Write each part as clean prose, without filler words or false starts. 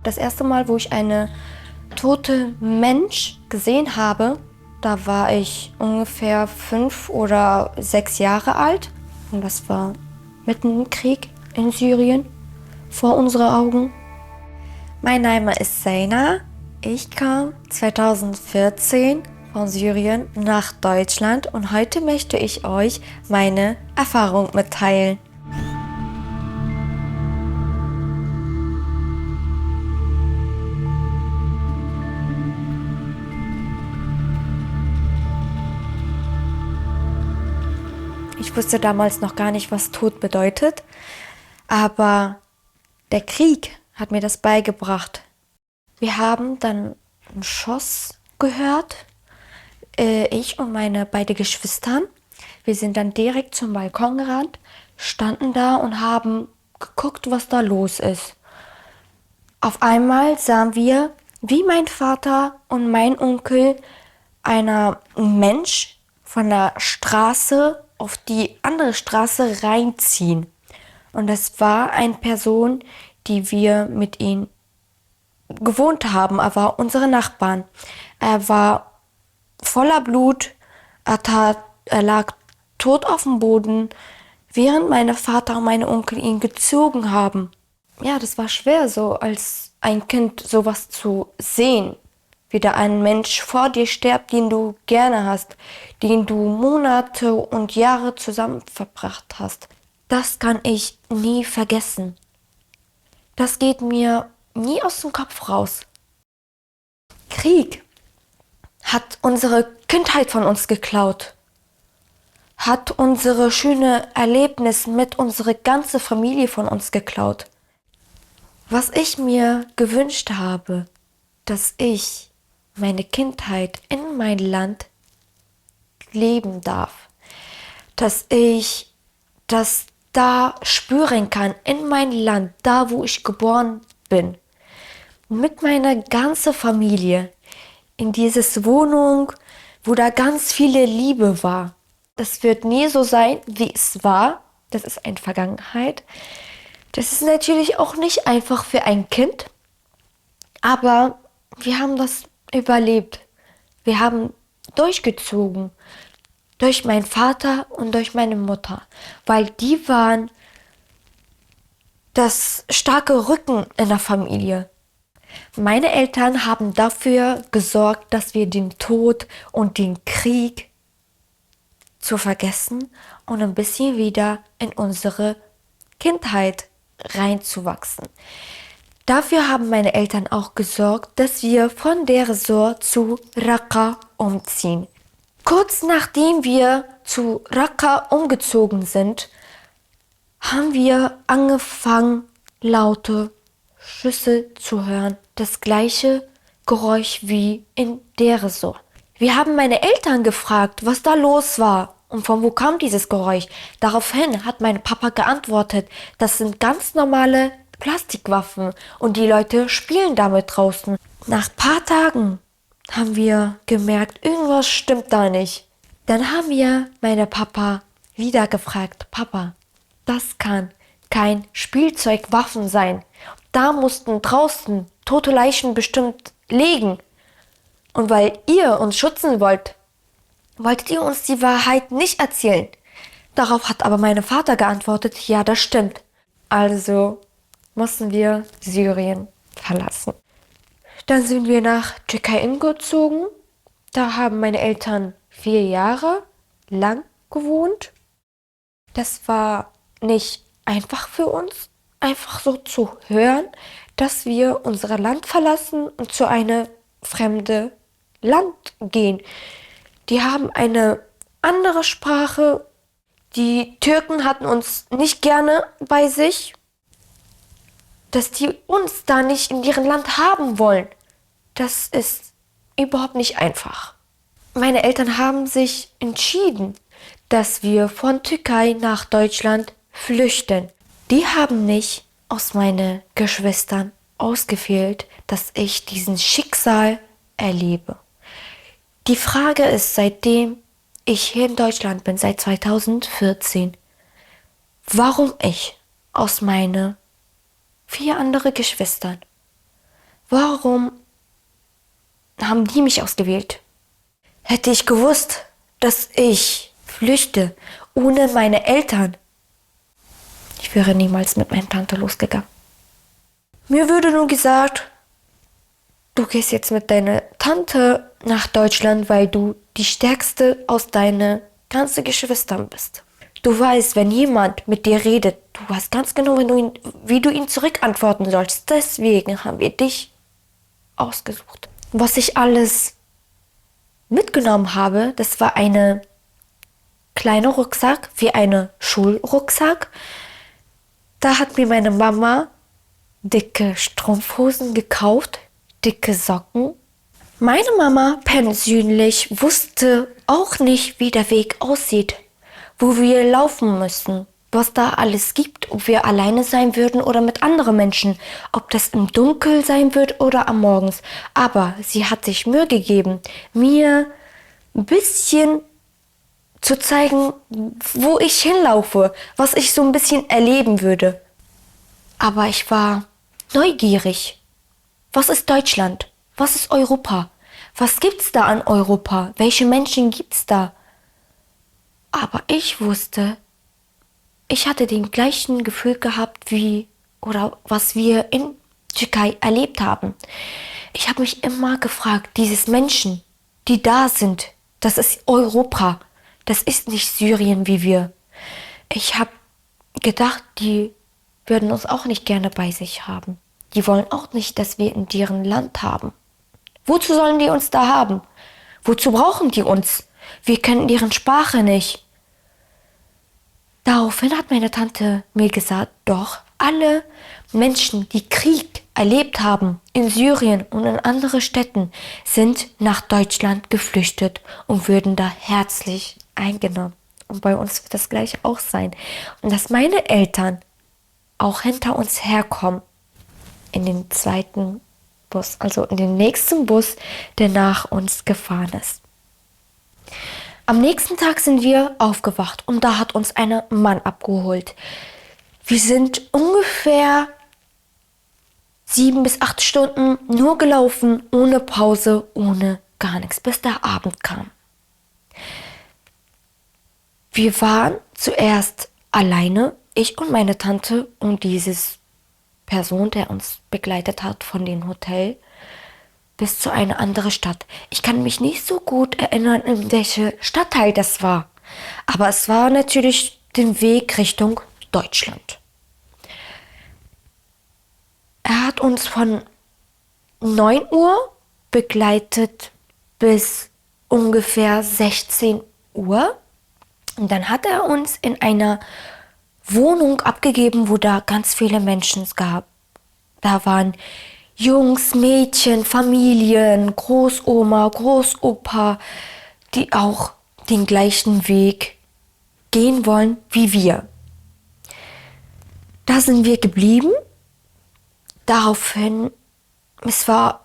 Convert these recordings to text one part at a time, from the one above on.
Das erste Mal, wo ich eine tote Mensch gesehen habe, da war ich ungefähr 5 oder 6 Jahre alt. Und das war mitten im Krieg in Syrien, vor unseren Augen. Mein Name ist Seyna. Ich kam 2014 von Syrien nach Deutschland und heute möchte ich euch meine Erfahrung mitteilen. Ich wusste damals noch gar nicht, was Tod bedeutet, aber der Krieg hat mir das beigebracht. Wir haben dann ein Schuss gehört, ich und meine beiden Geschwister. Wir sind dann direkt zum Balkon gerannt, standen da und haben geguckt, was da los ist. Auf einmal sahen wir, wie mein Vater und mein Onkel einer Mensch von der Straße auf die andere Straße reinziehen. Und es war eine Person, die wir mit ihm gewohnt haben. Er war unsere Nachbarn. Er war voller Blut. Er lag tot auf dem Boden, während mein Vater und mein Onkel ihn gezogen haben. Ja, das war schwer, so als ein Kind sowas zu sehen. Wie da ein Mensch vor dir stirbt, den du gerne hast, den du Monate und Jahre zusammen verbracht hast. Das kann ich nie vergessen. Das geht mir nie aus dem Kopf raus. Krieg hat unsere Kindheit von uns geklaut, hat unsere schöne Erlebnisse mit unserer ganzen Familie von uns geklaut. Was ich mir gewünscht habe, dass ich meine Kindheit in mein Land leben darf, dass ich das da spüren kann, in mein Land, da wo ich geboren bin, mit meiner ganzen Familie, in dieses Wohnung, wo da ganz viele Liebe war. Das wird nie so sein, wie es war. Das ist eine Vergangenheit. Das ist natürlich auch nicht einfach für ein Kind, aber wir haben das überlebt. Wir haben durchgezogen. Durch meinen Vater und durch meine Mutter. Weil die waren das starke Rücken in der Familie. Meine Eltern haben dafür gesorgt, dass wir den Tod und den Krieg zu vergessen und ein bisschen wieder in unsere Kindheit reinzuwachsen. Dafür haben meine Eltern auch gesorgt, dass wir von Deir ez-Zor zu Raqqa umziehen. Kurz nachdem wir zu Raqqa umgezogen sind, haben wir angefangen, laute Schüsse zu hören. Das gleiche Geräusch wie in Deir ez-Zor. Wir haben meine Eltern gefragt, was da los war und von wo kam dieses Geräusch. Daraufhin hat mein Papa geantwortet, das sind ganz normale Plastikwaffen und die Leute spielen damit draußen. Nach ein paar Tagen haben wir gemerkt, irgendwas stimmt da nicht. Dann haben wir meine Papa wieder gefragt, Papa, das kann kein Spielzeugwaffen sein. Da mussten draußen tote Leichen bestimmt liegen. Und weil ihr uns schützen wollt, wolltet ihr uns die Wahrheit nicht erzählen. Darauf hat aber mein Vater geantwortet, ja, das stimmt. Also mussten wir Syrien verlassen. Dann sind wir nach Türkei gezogen. Da haben meine Eltern 4 Jahre lang gewohnt. Das war nicht einfach für uns, einfach so zu hören, dass wir unser Land verlassen und zu einem fremden Land gehen. Die haben eine andere Sprache. Die Türken hatten uns nicht gerne bei sich. Dass die uns da nicht in ihrem Land haben wollen, das ist überhaupt nicht einfach. Meine Eltern haben sich entschieden, dass wir von Türkei nach Deutschland flüchten. Die haben nicht aus meinen Geschwistern ausgewählt, dass ich diesen Schicksal erlebe. Die Frage ist, seitdem ich hier in Deutschland bin, seit 2014, warum ich aus meinen 4 anderen Geschwistern Warum haben die mich ausgewählt? Hätte ich gewusst, dass ich flüchte ohne meine Eltern, ich wäre niemals mit meiner Tante losgegangen. Mir würde nur gesagt, du gehst jetzt mit deiner Tante nach Deutschland, weil du die stärkste aus deinen ganzen Geschwistern bist. Du weißt, wenn jemand mit dir redet, du weißt ganz genau, wie du ihn zurückantworten sollst. Deswegen haben wir dich ausgesucht. Was ich alles mitgenommen habe, das war eine kleine Rucksack, wie eine Schulrucksack. Da hat mir meine Mama dicke Strumpfhosen gekauft, dicke Socken. Meine Mama persönlich wusste auch nicht, wie der Weg aussieht, wo wir laufen müssen, was da alles gibt, ob wir alleine sein würden oder mit anderen Menschen, ob das im Dunkeln sein wird oder am Morgens. Aber sie hat sich Mühe gegeben, mir ein bisschen zu zeigen, wo ich hinlaufe, was ich so ein bisschen erleben würde. Aber ich war neugierig. Was ist Deutschland? Was ist Europa? Was gibt's da an Europa? Welche Menschen gibt's da? Aber ich wusste, ich hatte den gleichen Gefühl gehabt oder was wir in Türkei erlebt haben. Ich habe mich immer gefragt, dieses Menschen, die da sind, das ist Europa. Das ist nicht Syrien wie wir. Ich habe gedacht, die würden uns auch nicht gerne bei sich haben. Die wollen auch nicht, dass wir in deren Land haben. Wozu sollen die uns da haben? Wozu brauchen die uns? Wir kennen deren Sprache nicht. Daraufhin hat meine Tante mir gesagt, doch, alle Menschen, die Krieg erlebt haben in Syrien und in anderen Städten, sind nach Deutschland geflüchtet und würden da herzlich eingenommen. Und bei uns wird das gleich auch sein. Und dass meine Eltern auch hinter uns herkommen in den zweiten Bus, also in den nächsten Bus, der nach uns gefahren ist. Am nächsten Tag sind wir aufgewacht und da hat uns ein Mann abgeholt. Wir sind ungefähr 7 bis 8 Stunden nur gelaufen, ohne Pause, ohne gar nichts, bis der Abend kam. Wir waren zuerst alleine, ich und meine Tante und dieses Person, der uns begleitet hat von dem Hotel, bis zu einer anderen Stadt. Ich kann mich nicht so gut erinnern, in welchem Stadtteil das war. Aber es war natürlich den Weg Richtung Deutschland. Er hat uns von 9 Uhr begleitet bis ungefähr 16 Uhr. Und dann hat er uns in einer Wohnung abgegeben, wo da ganz viele Menschen gab. Da waren Jungs, Mädchen, Familien, Großoma, Großopa, die auch den gleichen Weg gehen wollen wie wir. Da sind wir geblieben. Daraufhin,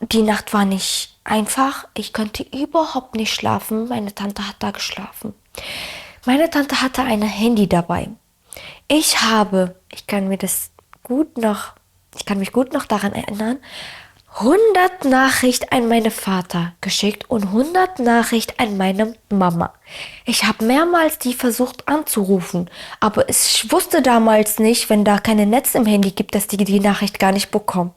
die Nacht war nicht einfach. Ich konnte überhaupt nicht schlafen. Meine Tante hat da geschlafen. Meine Tante hatte ein Handy dabei. Ich kann mich gut noch daran erinnern, 100 Nachrichten an meinen Vater geschickt und 100 Nachrichten an meine Mama. Ich habe mehrmals die versucht anzurufen, aber ich wusste damals nicht, wenn da keine Netz im Handy gibt, dass die Nachricht gar nicht bekommen.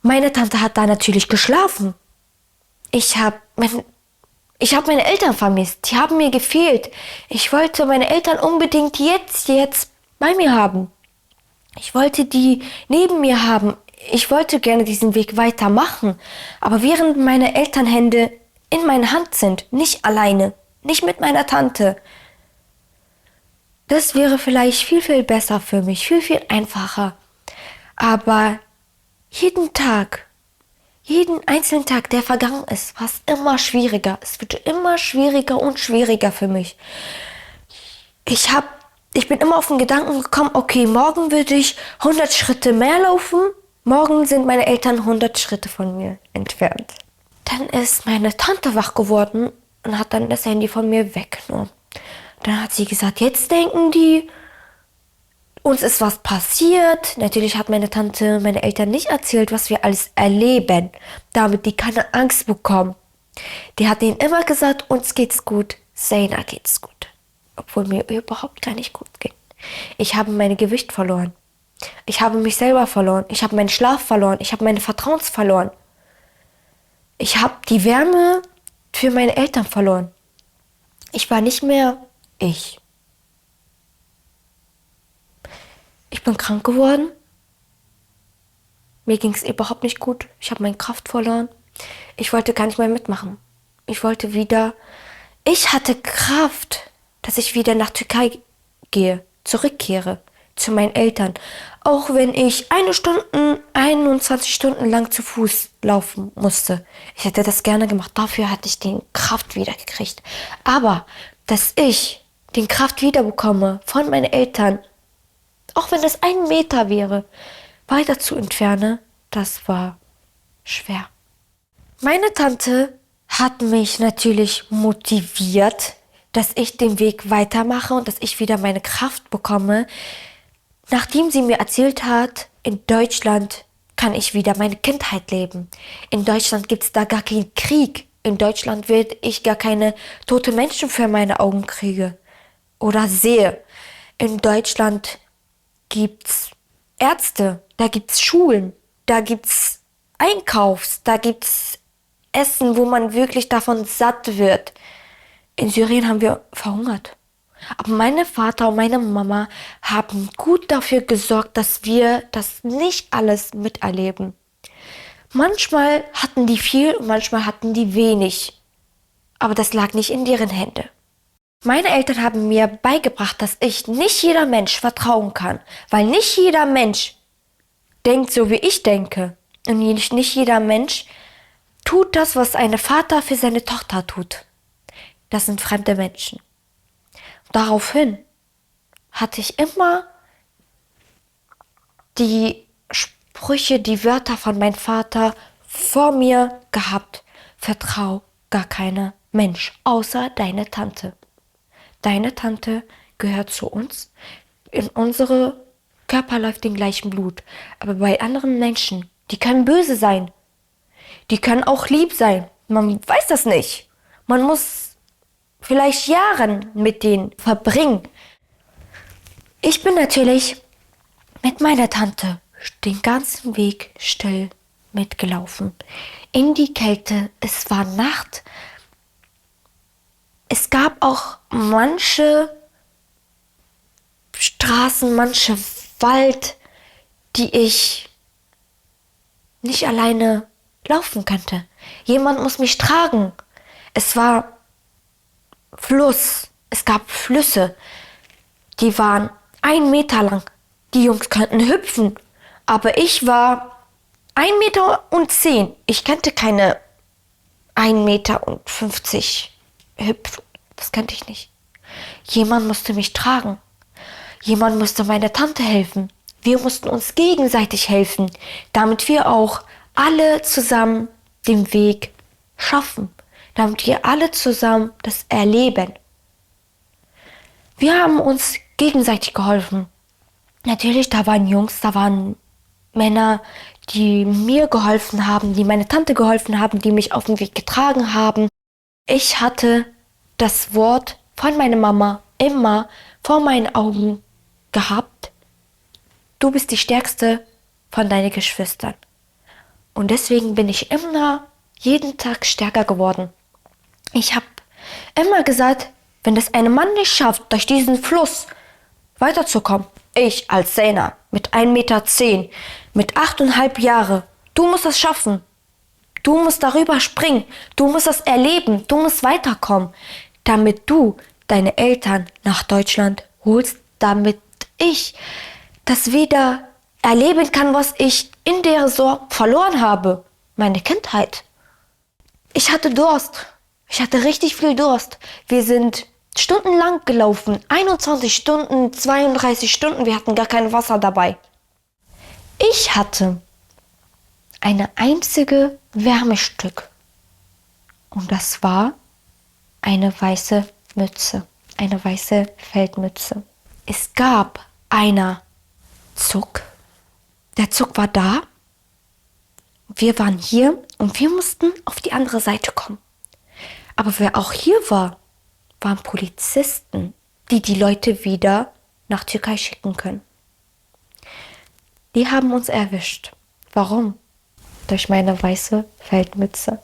Meine Tante hat da natürlich geschlafen. Ich habe meine Eltern vermisst, die haben mir gefehlt. Ich wollte meine Eltern unbedingt jetzt bei mir haben. Ich wollte die neben mir haben. Ich wollte gerne diesen Weg weitermachen. Aber während meine Elternhände in meiner Hand sind, nicht alleine, nicht mit meiner Tante, das wäre vielleicht viel, viel besser für mich, viel, viel einfacher. Aber jeden einzelnen Tag, der vergangen ist, war es immer schwieriger. Es wird immer schwieriger und schwieriger für mich. Ich bin immer auf den Gedanken gekommen, okay, morgen würde ich 100 Schritte mehr laufen. Morgen sind meine Eltern 100 Schritte von mir entfernt. Dann ist meine Tante wach geworden und hat dann das Handy von mir weggenommen. Dann hat sie gesagt, jetzt denken die, Uns ist was passiert. Natürlich hat meine Tante, meine Eltern nicht erzählt, was wir alles erleben, damit die keine Angst bekommen. Die hat ihnen immer gesagt, uns geht's gut, Zeyna geht's gut. Obwohl mir überhaupt gar nicht gut ging. Ich habe mein Gewicht verloren. Ich habe mich selber verloren. Ich habe meinen Schlaf verloren. Ich habe meine Vertrauens verloren. Ich habe die Wärme für meine Eltern verloren. Ich war nicht mehr ich. Ich bin krank geworden. Mir ging es überhaupt nicht gut. Ich habe meine Kraft verloren. Ich wollte gar nicht mehr mitmachen. Ich wollte wieder. Ich hatte Kraft, dass ich wieder nach Türkei gehe, zurückkehre zu meinen Eltern. Auch wenn ich 21 Stunden lang zu Fuß laufen musste. Ich hätte das gerne gemacht. Dafür hatte ich die Kraft wieder gekriegt. Aber, dass ich die Kraft wieder bekomme von meinen Eltern, auch wenn es 1 Meter wäre, weiter zu entfernen, das war schwer. Meine Tante hat mich natürlich motiviert, dass ich den Weg weitermache und dass ich wieder meine Kraft bekomme. Nachdem sie mir erzählt hat, in Deutschland kann ich wieder meine Kindheit leben. In Deutschland gibt es da gar keinen Krieg. In Deutschland werde ich gar keine tote Menschen für meine Augen kriege oder sehe. In Deutschland gibt's Ärzte, da gibt's Schulen, da gibt's Einkaufs, da gibt's Essen, wo man wirklich davon satt wird. In Syrien haben wir verhungert. Aber mein Vater und meine Mama haben gut dafür gesorgt, dass wir das nicht alles miterleben. Manchmal hatten die viel und manchmal hatten die wenig. Aber das lag nicht in deren Hände. Meine Eltern haben mir beigebracht, dass ich nicht jeder Mensch vertrauen kann, weil nicht jeder Mensch denkt so, wie ich denke. Und nicht jeder Mensch tut das, was ein Vater für seine Tochter tut. Das sind fremde Menschen. Daraufhin hatte ich immer die Sprüche, die Wörter von meinem Vater vor mir gehabt. Vertrau gar keiner Mensch, außer deine Tante. Deine Tante gehört zu uns. In unsere Körper läuft den gleichen Blut. Aber bei anderen Menschen, die können böse sein. Die können auch lieb sein. Man weiß das nicht. Man muss vielleicht Jahre mit denen verbringen. Ich bin natürlich mit meiner Tante den ganzen Weg still mitgelaufen. In die Kälte, es war Nacht. Es gab auch manche Straßen, manche Wald, die ich nicht alleine laufen könnte. Jemand muss mich tragen. Es war Fluss. Es gab Flüsse. Die waren 1 Meter lang. Die Jungs konnten hüpfen. Aber ich war 1,10 Meter. Ich kannte keine 1,50 Meter hüpfen. Das kannte ich nicht. Jemand musste mich tragen. Jemand musste meiner Tante helfen. Wir mussten uns gegenseitig helfen, damit wir auch alle zusammen den Weg schaffen. Damit wir alle zusammen das erleben. Wir haben uns gegenseitig geholfen. Natürlich, da waren Jungs, da waren Männer, die mir geholfen haben, die meine Tante geholfen haben, die mich auf den Weg getragen haben. Ich hatte das Wort von meiner Mama immer vor meinen Augen gehabt. Du bist die Stärkste von deinen Geschwistern. Und deswegen bin ich immer jeden Tag stärker geworden. Ich habe immer gesagt, wenn das ein Mann nicht schafft, durch diesen Fluss weiterzukommen, ich als Zeyna mit 1,10 Meter, mit 8,5 Jahren, du musst das schaffen. Du musst darüber springen, du musst das erleben, du musst weiterkommen, damit du deine Eltern nach Deutschland holst, damit ich das wieder erleben kann, was ich in der Sorge verloren habe, meine Kindheit. Ich hatte Durst, ich hatte richtig viel Durst. Wir sind stundenlang gelaufen, 21 Stunden, 32 Stunden, wir hatten gar kein Wasser dabei. Ich hatte eine einzige Wärmestück und das war eine weiße Mütze, eine weiße Feldmütze. Es gab einer Zug. Der Zug war da. Wir waren hier und wir mussten auf die andere Seite kommen. Aber wer auch hier war, waren Polizisten, die die Leute wieder nach Türkei schicken können. Die haben uns erwischt. Warum? Durch meine weiße Feldmütze.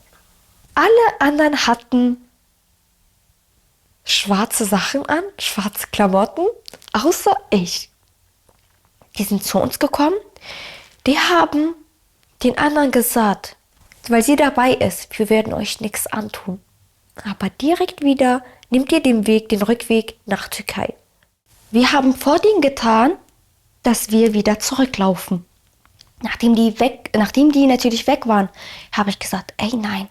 Alle anderen hatten schwarze Sachen an, schwarze Klamotten, außer ich. Die sind zu uns gekommen, die haben den anderen gesagt, weil sie dabei ist, wir werden euch nichts antun. Aber direkt wieder nehmt ihr den Rückweg nach Türkei. Wir haben vor denen getan, dass wir wieder zurücklaufen. Nachdem die natürlich weg waren, habe ich gesagt, ey nein,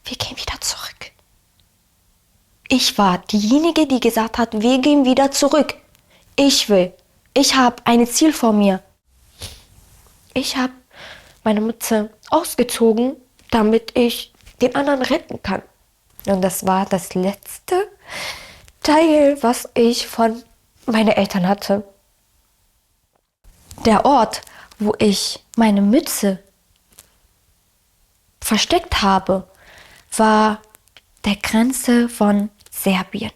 wir gehen wieder zurück. Ich war diejenige, die gesagt hat, wir gehen wieder zurück. Ich habe ein Ziel vor mir. Ich habe meine Mütze ausgezogen, damit ich den anderen retten kann. Und das war das letzte Teil, was ich von meinen Eltern hatte. Der Ort, wo ich meine Mütze versteckt habe, war der Grenze von Serbien.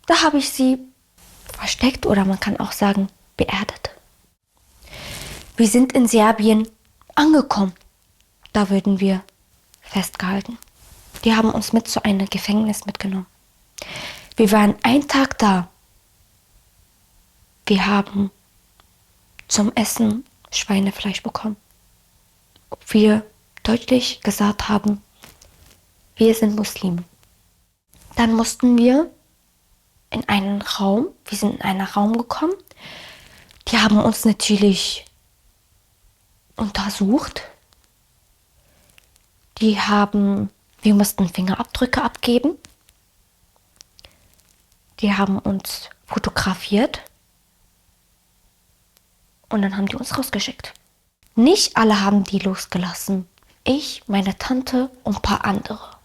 Da habe ich sie versteckt oder man kann auch sagen beerdet. Wir sind in Serbien angekommen. Da wurden wir festgehalten. Die haben uns mit zu einem Gefängnis mitgenommen. Wir waren einen Tag da. Wir haben zum Essen Schweinefleisch bekommen. Ob wir deutlich gesagt haben, wir sind Muslime. Dann mussten wir in einen Raum, wir sind in einen Raum gekommen. Die haben uns natürlich untersucht. Wir mussten Fingerabdrücke abgeben. Die haben uns fotografiert. Und dann haben die uns rausgeschickt. Nicht alle haben die losgelassen. Ich, meine Tante und ein paar andere.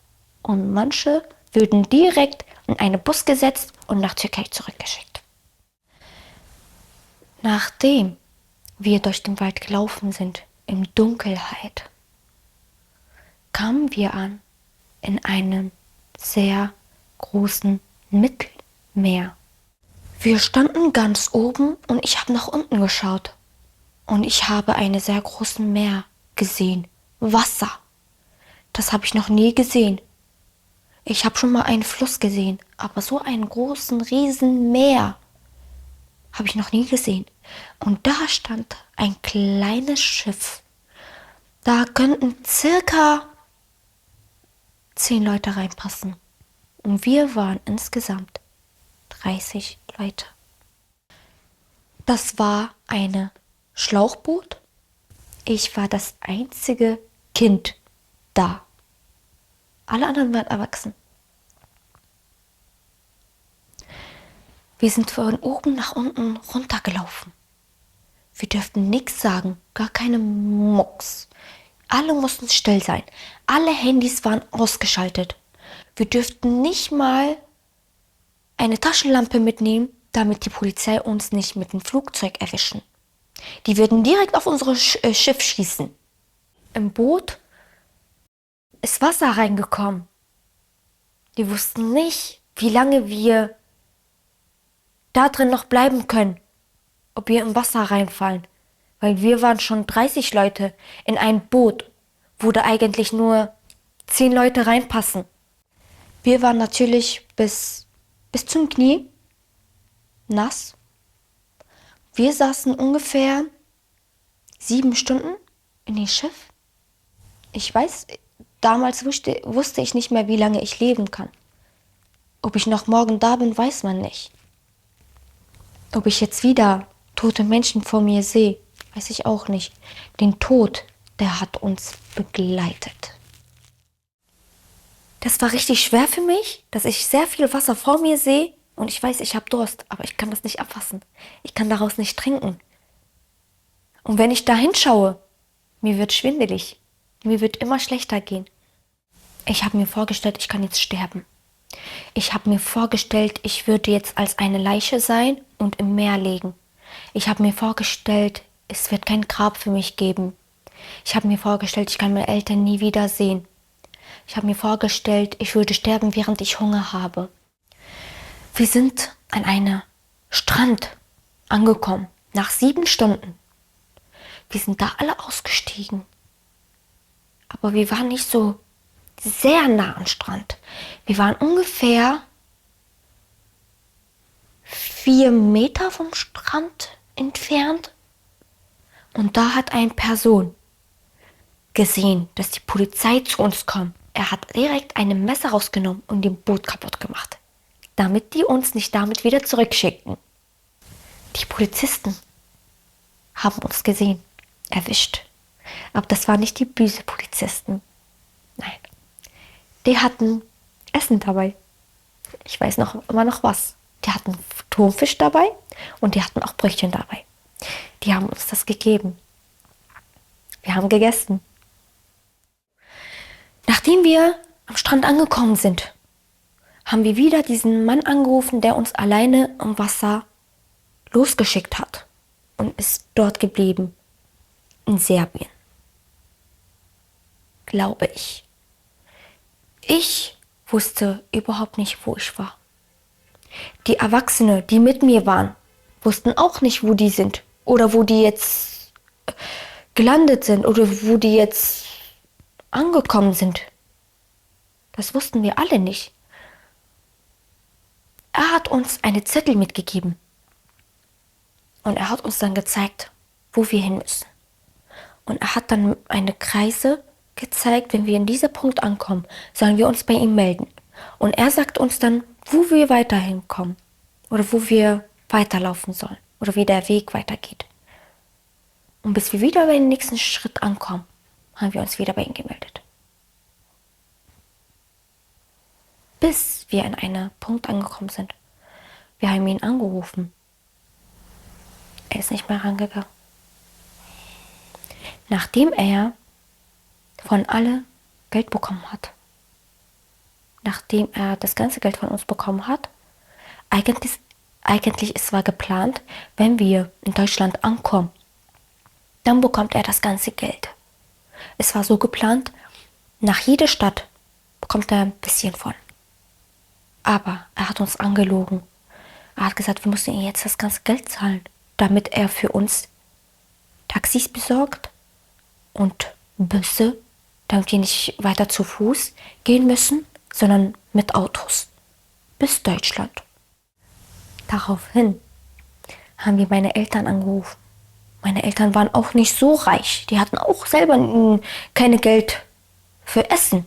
Und manche würden direkt in einen Bus gesetzt und nach Türkei zurückgeschickt. Nachdem wir durch den Wald gelaufen sind, in Dunkelheit, kamen wir an in einem sehr großen Mittelmeer. Wir standen ganz oben und ich habe nach unten geschaut. Und ich habe einen sehr großen Meer gesehen. Wasser. Das habe ich noch nie gesehen. Ich habe schon mal einen Fluss gesehen, aber so einen großen, riesen Meer habe ich noch nie gesehen. Und da stand ein kleines Schiff. Da könnten circa 10 Leute reinpassen. Und wir waren insgesamt 30 Leute. Das war ein Schlauchboot. Ich war das einzige Kind da. Alle anderen waren erwachsen. Wir sind von oben nach unten runtergelaufen. Wir dürften nichts sagen, gar keine Mucks. Alle mussten still sein. Alle Handys waren ausgeschaltet. Wir dürften nicht mal eine Taschenlampe mitnehmen, damit die Polizei uns nicht mit dem Flugzeug erwischen. Die würden direkt auf unser Schiff schießen. Im Boot ist Wasser reingekommen. Die wussten nicht, wie lange wir da drin noch bleiben können, ob wir im Wasser reinfallen. Weil wir waren schon 30 Leute in ein Boot, wo da eigentlich nur 10 Leute reinpassen. Wir waren natürlich bis zum Knie nass. Wir saßen ungefähr 7 Stunden in dem Schiff. Ich weiß, damals wusste ich nicht mehr, wie lange ich leben kann. Ob ich noch morgen da bin, weiß man nicht. Ob ich jetzt wieder tote Menschen vor mir sehe, weiß ich auch nicht. Den Tod, der hat uns begleitet. Das war richtig schwer für mich, dass ich sehr viel Wasser vor mir sehe und ich weiß, ich habe Durst, aber ich kann das nicht abfassen. Ich kann daraus nicht trinken. Und wenn ich da hinschaue, mir wird schwindelig. Mir wird immer schlechter gehen. Ich habe mir vorgestellt, ich kann jetzt sterben. Ich habe mir vorgestellt, ich würde jetzt als eine Leiche sein und im Meer liegen. Ich habe mir vorgestellt, es wird kein Grab für mich geben. Ich habe mir vorgestellt, ich kann meine Eltern nie wiedersehen. Ich habe mir vorgestellt, ich würde sterben, während ich Hunger habe. Wir sind an einem Strand angekommen, nach 7 Stunden. Wir sind da alle ausgestiegen. Aber wir waren nicht so sehr nah am Strand. Wir waren ungefähr 4 Meter vom Strand entfernt. Und da hat eine Person gesehen, dass die Polizei zu uns kommt. Er hat direkt ein Messer rausgenommen und den Boot kaputt gemacht, damit die uns nicht damit wieder zurückschicken. Die Polizisten haben uns gesehen, erwischt. Aber das waren nicht die bösen Polizisten. Nein, die hatten Essen dabei. Ich weiß noch immer noch was. Die hatten Thunfisch dabei und die hatten auch Brötchen dabei. Die haben uns das gegeben. Wir haben gegessen. Nachdem wir am Strand angekommen sind, haben wir wieder diesen Mann angerufen, der uns alleine im Wasser losgeschickt hat und ist dort geblieben, in Serbien. Glaube ich. Ich wusste überhaupt nicht, wo ich war. Die Erwachsenen, die mit mir waren, wussten auch nicht, wo die sind oder wo die jetzt gelandet sind oder wo die jetzt angekommen sind. Das wussten wir alle nicht. Er hat uns eine Zettel mitgegeben und er hat uns dann gezeigt, wo wir hin müssen. Und er hat dann eine Kreise gezeigt, wenn wir in diesem Punkt ankommen, sollen wir uns bei ihm melden. Und er sagt uns dann, wo wir weiterhin kommen oder wo wir weiterlaufen sollen oder wie der Weg weitergeht. Und bis wir wieder bei dem nächsten Schritt ankommen, haben wir uns wieder bei ihm gemeldet. Bis wir an einen Punkt angekommen sind. Wir haben ihn angerufen. Er ist nicht mehr rangegangen. Nachdem er von alle Geld bekommen hat, nachdem er das ganze Geld von uns bekommen hat, eigentlich es war geplant, wenn wir in Deutschland ankommen, dann bekommt er das ganze Geld. Es war so geplant, nach jeder Stadt bekommt er ein bisschen von. Aber er hat uns angelogen. Er hat gesagt, wir müssen ihm jetzt das ganze Geld zahlen, damit er für uns Taxis besorgt und Busse, damit wir nicht weiter zu Fuß gehen müssen, sondern mit Autos bis Deutschland. Daraufhin haben wir meine Eltern angerufen. Meine Eltern waren auch nicht so reich. Die hatten auch selber keine Geld für Essen.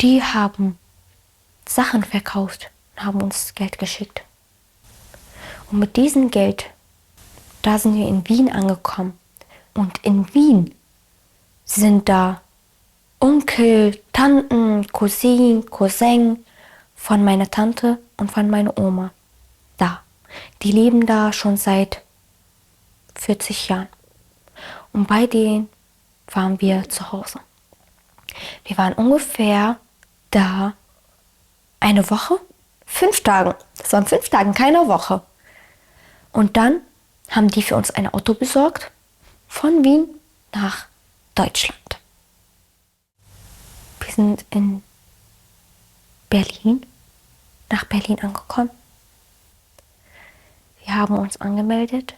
Die haben Sachen verkauft und haben uns Geld geschickt. Und mit diesem Geld, da sind wir in Wien angekommen. Und in Wien sind da Onkel, Tanten, Cousin von meiner Tante und von meiner Oma da. Die leben da schon seit 40 Jahren. Und bei denen waren wir zu Hause. Wir waren ungefähr da eine Woche, 5 Tage. Das waren 5 Tage, keine Woche. Und dann haben die für uns ein Auto besorgt von Wien nach Deutschland. Wir sind in nach Berlin angekommen. Wir haben uns angemeldet.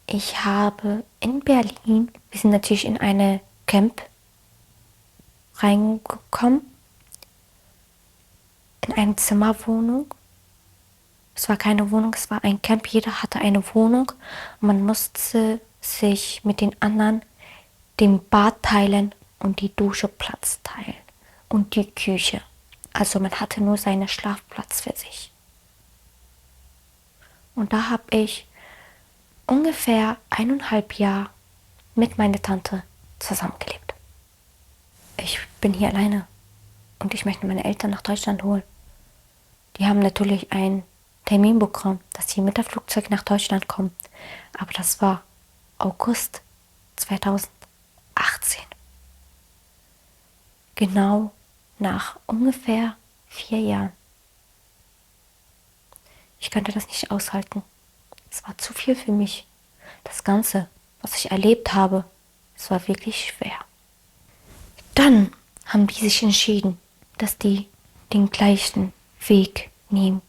Ich habe in Berlin, wir sind natürlich in eine Camp reingekommen, in eine Zimmerwohnung. Es war keine Wohnung, es war ein Camp, jeder hatte eine Wohnung. Man musste sich mit den anderen den Bad teilen und die Dusche Platz teilen und die Küche. Also man hatte nur seinen Schlafplatz für sich. Und da habe ich ungefähr 1,5 Jahre mit meiner Tante zusammengelebt. Ich bin hier alleine und ich möchte meine Eltern nach Deutschland holen. Die haben natürlich einen Termin bekommen, dass sie mit dem Flugzeug nach Deutschland kommen. Aber das war August 2018. Genau nach ungefähr 4 Jahren. Ich konnte das nicht aushalten. Es war zu viel für mich. Das Ganze, was ich erlebt habe, es war wirklich schwer. Dann haben die sich entschieden, dass die den gleichen Weg nehmen,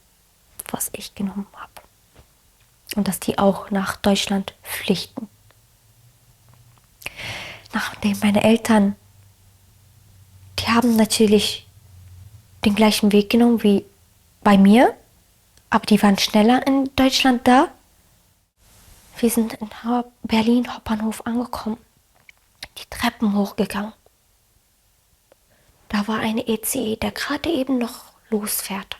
was ich genommen habe. Und dass die auch nach Deutschland flüchten. Nachdem meine Eltern, die haben natürlich den gleichen Weg genommen wie bei mir, aber die waren schneller in Deutschland da. Wir sind in Berlin Hauptbahnhof angekommen, die Treppen hochgegangen. Da war eine ECE, der gerade eben noch losfährt.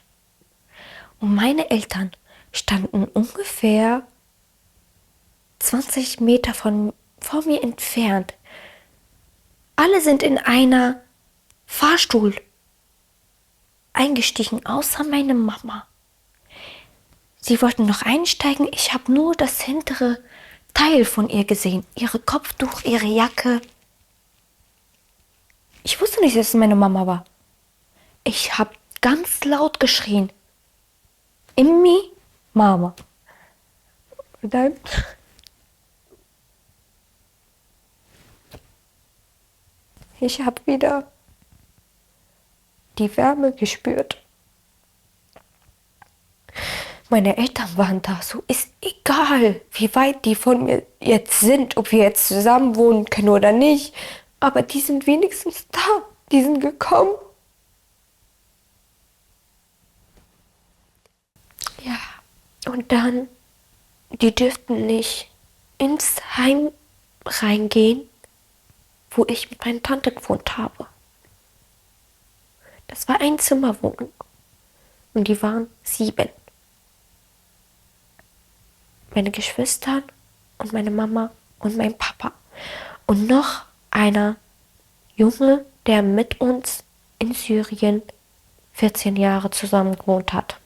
Und meine Eltern standen ungefähr 20 Meter vor mir entfernt. Alle sind in einer Fahrstuhl eingestiegen, außer meine Mama. Sie wollten noch einsteigen, ich habe nur das hintere Teil von ihr gesehen. Ihre Kopftuch, ihre Jacke. Ich wusste nicht, dass es meine Mama war. Ich habe ganz laut geschrien. Immi, Mama. Und dann ich habe wieder die Wärme gespürt. Meine Eltern waren da, so ist egal, wie weit die von mir jetzt sind, ob wir jetzt zusammen wohnen können oder nicht. Aber die sind wenigstens da, die sind gekommen. Ja, und dann, die dürften nicht ins Heim reingehen, wo ich mit meiner Tante gewohnt habe. Das war Einzimmerwohnung und die waren 7. Meine Geschwister und meine Mama und mein Papa. Und noch einer Junge, der mit uns in Syrien 14 Jahre zusammen gewohnt hat.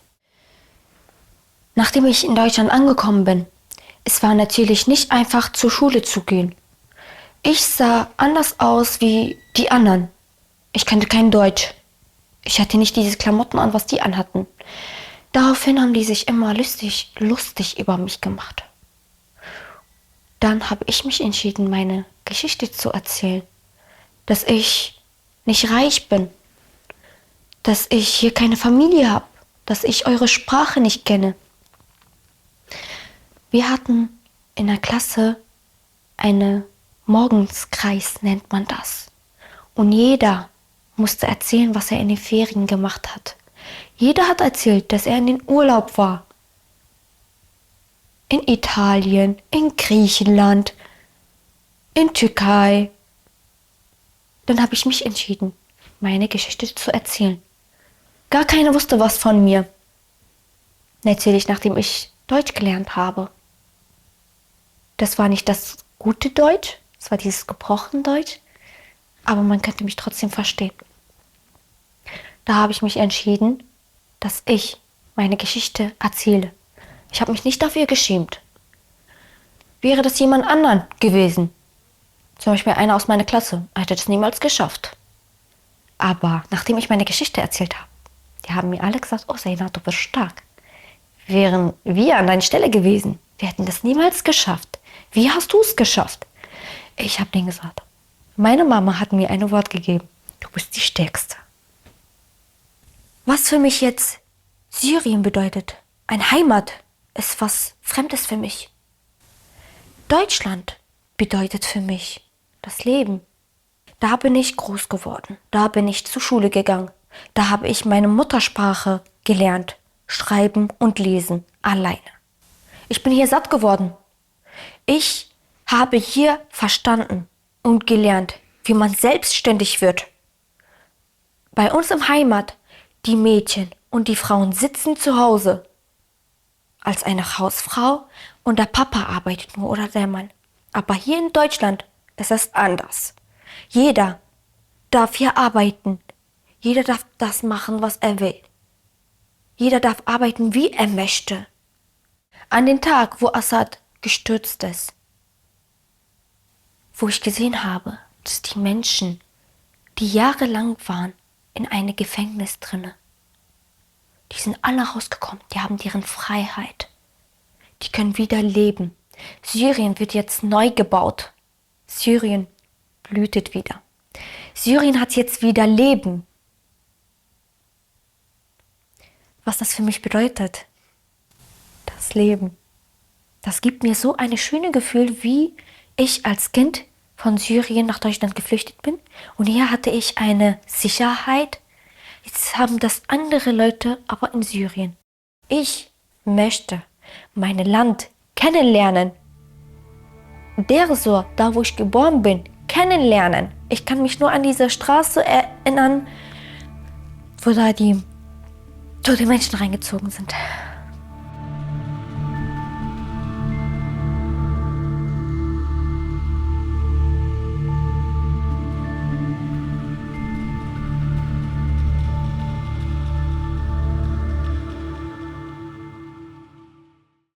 Nachdem ich in Deutschland angekommen bin, es war natürlich nicht einfach zur Schule zu gehen. Ich sah anders aus wie die anderen. Ich kannte kein Deutsch. Ich hatte nicht diese Klamotten an, was die anhatten. Daraufhin haben die sich immer lustig über mich gemacht. Dann habe ich mich entschieden, meine Geschichte zu erzählen. Dass ich nicht reich bin. Dass ich hier keine Familie habe. Dass ich eure Sprache nicht kenne. Wir hatten in der Klasse eine Morgenskreis, nennt man das. Und jeder musste erzählen, was er in den Ferien gemacht hat. Jeder hat erzählt, dass er in den Urlaub war. In Italien, in Griechenland, in Türkei. Dann habe ich mich entschieden, meine Geschichte zu erzählen. Gar keiner wusste was von mir. Natürlich, nachdem ich Deutsch gelernt habe. Das war nicht das gute Deutsch, es war dieses gebrochene Deutsch, aber man könnte mich trotzdem verstehen. Da habe ich mich entschieden, dass ich meine Geschichte erzähle. Ich habe mich nicht dafür geschämt. Wäre das jemand anderen gewesen, zum Beispiel einer aus meiner Klasse, hätte das niemals geschafft. Aber nachdem ich meine Geschichte erzählt habe, die haben mir alle gesagt, oh Zeina, du bist stark. Wären wir an deiner Stelle gewesen, wir hätten das niemals geschafft. Wie hast du es geschafft? Ich habe denen gesagt, meine Mama hat mir ein Wort gegeben, du bist die Stärkste. Was für mich jetzt Syrien bedeutet, ein Heimat, ist was Fremdes für mich. Deutschland bedeutet für mich das Leben. Da bin ich groß geworden, da bin ich zur Schule gegangen, da habe ich meine Muttersprache gelernt, schreiben und lesen, alleine. Ich bin hier satt geworden. Ich habe hier verstanden und gelernt, wie man selbstständig wird. Bei uns im Heimat, die Mädchen und die Frauen sitzen zu Hause als eine Hausfrau und der Papa arbeitet nur oder der Mann. Aber hier in Deutschland ist es anders. Jeder darf hier arbeiten. Jeder darf das machen, was er will. Jeder darf arbeiten, wie er möchte. An den Tag, wo Assad gestürzt ist, wo ich gesehen habe, dass die Menschen, die jahrelang waren, in einem Gefängnis drinne. Die sind alle rausgekommen, die haben deren Freiheit. Die können wieder leben. Syrien wird jetzt neu gebaut. Syrien blühtet wieder. Syrien hat jetzt wieder Leben. Was das für mich bedeutet, das Leben. Das gibt mir so ein schönes Gefühl, wie ich als Kind von Syrien nach Deutschland geflüchtet bin. Und hier hatte ich eine Sicherheit. Jetzt haben das andere Leute, aber in Syrien. Ich möchte mein Land kennenlernen. Dersor, da wo ich geboren bin, kennenlernen. Ich kann mich nur an diese Straße erinnern, wo da die tote Menschen reingezogen sind.